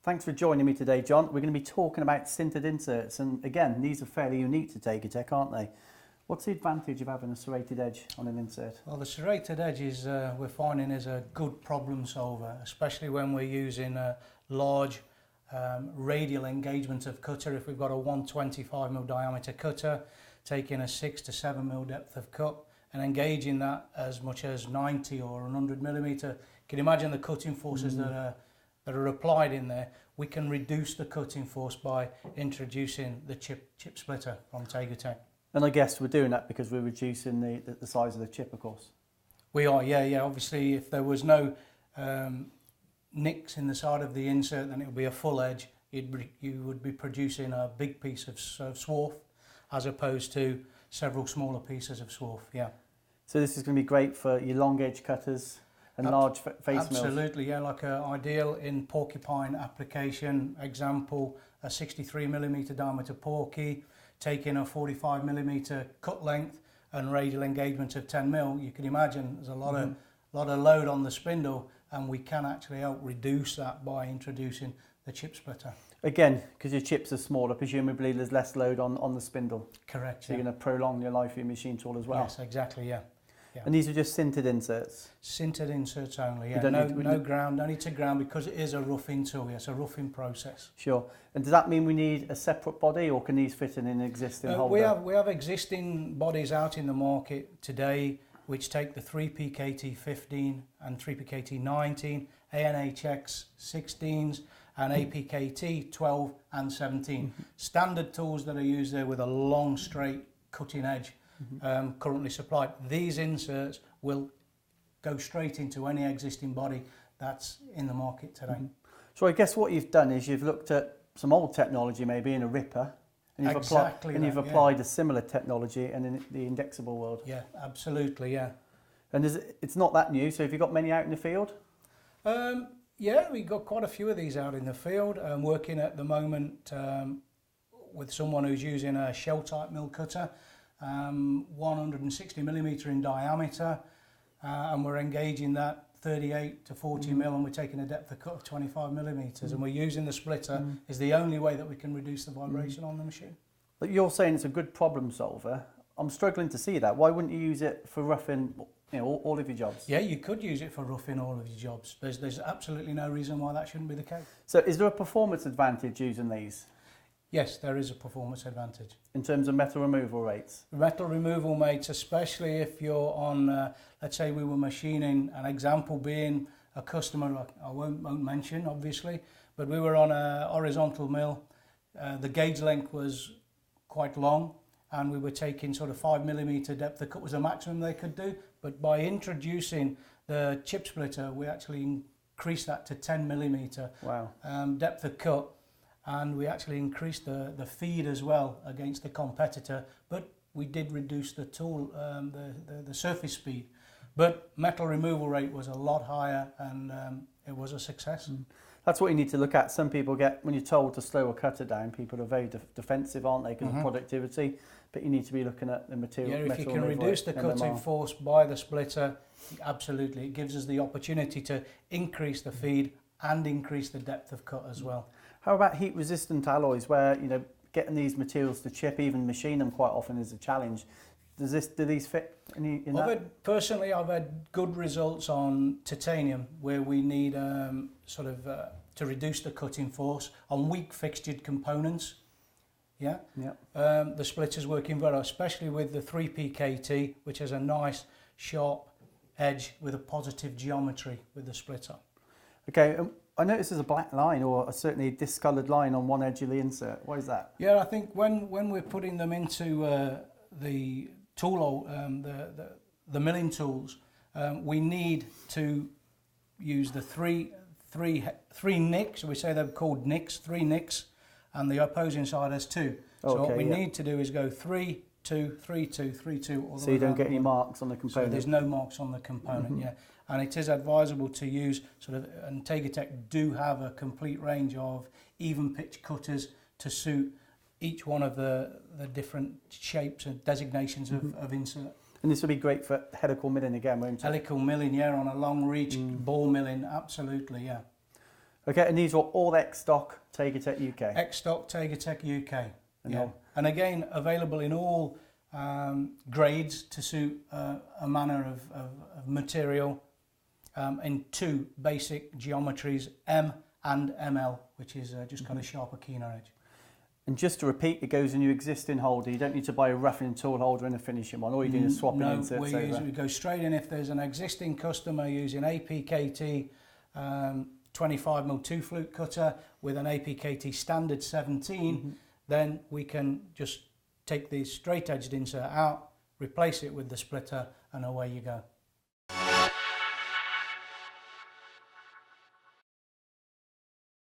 Thanks for joining me today, John. We're going to be talking about sintered inserts, and again, these are fairly unique to TaeguTec, aren't they? What's the advantage of having a serrated edge on an insert? Well, the serrated edge is, we're finding, is a good problem solver, especially when we're using a large radial engagement of cutter. If we've got a 125mm diameter cutter, taking a 6 to 7mm depth of cut and engaging that as much as 90 or 100mm, you can imagine the cutting forces that are applied in there. We can reduce the cutting force by introducing the chip splitter from TaeguTec. And I guess we're doing that because we're reducing the size of the chip, of course. We are, yeah. Obviously, if there was no nicks in the side of the insert, then it would be a full edge. You would be producing a big piece of swarf as opposed to several smaller pieces of swarf, yeah. So this is going to be great for your long edge cutters and large face mills. Absolutely, yeah, like ideal in porcupine application. Example, a 63mm diameter porky, taking a 45mm cut length and radial engagement of 10mm. You can imagine there's a lot of load on the spindle, and we can actually help reduce that by introducing the chip splitter. Again, because your chips are smaller, presumably there's less load on the spindle. Correct. So you're going to prolong your life of your machine tool as well. Yes, exactly, yeah. And these are just sintered inserts? Sintered inserts only, yeah. No ground, no need to ground, because it is a roughing tool, yes, a roughing process. Sure. And does that mean we need a separate body, or can these fit in an existing holder? We have existing bodies out in the market today which take the 3PKT15 and 3PKT19, ANHX 16s and APKT 12 and 17. Standard tools that are used there with a long straight cutting edge. Currently supplied. These inserts will go straight into any existing body that's in the market today. So I guess what you've done is you've looked at some old technology, maybe in a ripper, and you've applied a similar technology in the indexable world. Yeah, absolutely, yeah. And it's not that new, so have you got many out in the field? Yeah, we've got quite a few of these out in the field. I'm working at the moment with someone who's using a shell type mill cutter. 160mm in diameter, and we're engaging that 38 to 40mm, and we're taking a depth of cut of 25mm, and we're using the splitter is the only way that we can reduce the vibration on the machine. But you're saying it's a good problem solver. I'm struggling to see that. Why wouldn't you use it for roughing, all of your jobs? Yeah, you could use it for roughing all of your jobs. There's absolutely no reason why that shouldn't be the case. So is there a performance advantage using these? Yes, there is a performance advantage. In terms of metal removal rates? Metal removal rates, especially if you're on, let's say we were machining, an example being a customer I won't mention, obviously, but we were on a horizontal mill. The gauge length was quite long, and we were taking sort of 5mm depth. The cut was the maximum they could do, but by introducing the chip splitter, we actually increased that to 10mm depth of cut. And we actually increased the feed as well against the competitor, but we did reduce the tool, the surface speed. But metal removal rate was a lot higher, and it was a success. That's what you need to look at. Some people when you're told to slow a cutter down, people are very defensive, aren't they, because of productivity, but you need to be looking at the material. Yeah, if you can reduce the cutting force by the splitter, absolutely, it gives us the opportunity to increase the feed and increase the depth of cut as well. How about heat resistant alloys, where getting these materials to chip, even machine them quite often, is a challenge? Do these fit in that? Personally, I've had good results on titanium, where we need to reduce the cutting force on weak fixtured components. Yeah. The splitter's working very well, especially with the 3PKT, which has a nice sharp edge with a positive geometry with the splitter. Okay. I notice there's a black line, or certainly a discoloured line on one edge of the insert. Why is that? Yeah, I think when we're putting them into the tool, the milling tools, we need to use the three nicks. We say they're called nicks, 3 nicks, and the opposing side has 2. So what we need to do is go 3, 2, 3, 2, 3, 2. All the so you don't get any marks on the component. So there's no marks on the component, yeah. And it is advisable to use and TaeguTec do have a complete range of even pitch cutters to suit each one of the different shapes and designations of insert. And this would be great for helical milling again, won't it? Helical milling, yeah, on a long reach, ball milling, absolutely, yeah. Okay, and these are all X-Stock TaeguTec UK. X-Stock TaeguTec UK. And Yeah. all- And again, available in all grades to suit a manner of material in two basic geometries, M and ML, which is just got a sharper, keener edge. And just to repeat, it goes in your existing holder. You don't need to buy a roughing tool holder and a finishing one. All you're doing is swapping inserts over. We go straight in if there's an existing customer using APKT 25mm 2-flute cutter with an APKT standard 17, then we can just take the straight edged insert out, replace it with the splitter, and away you go.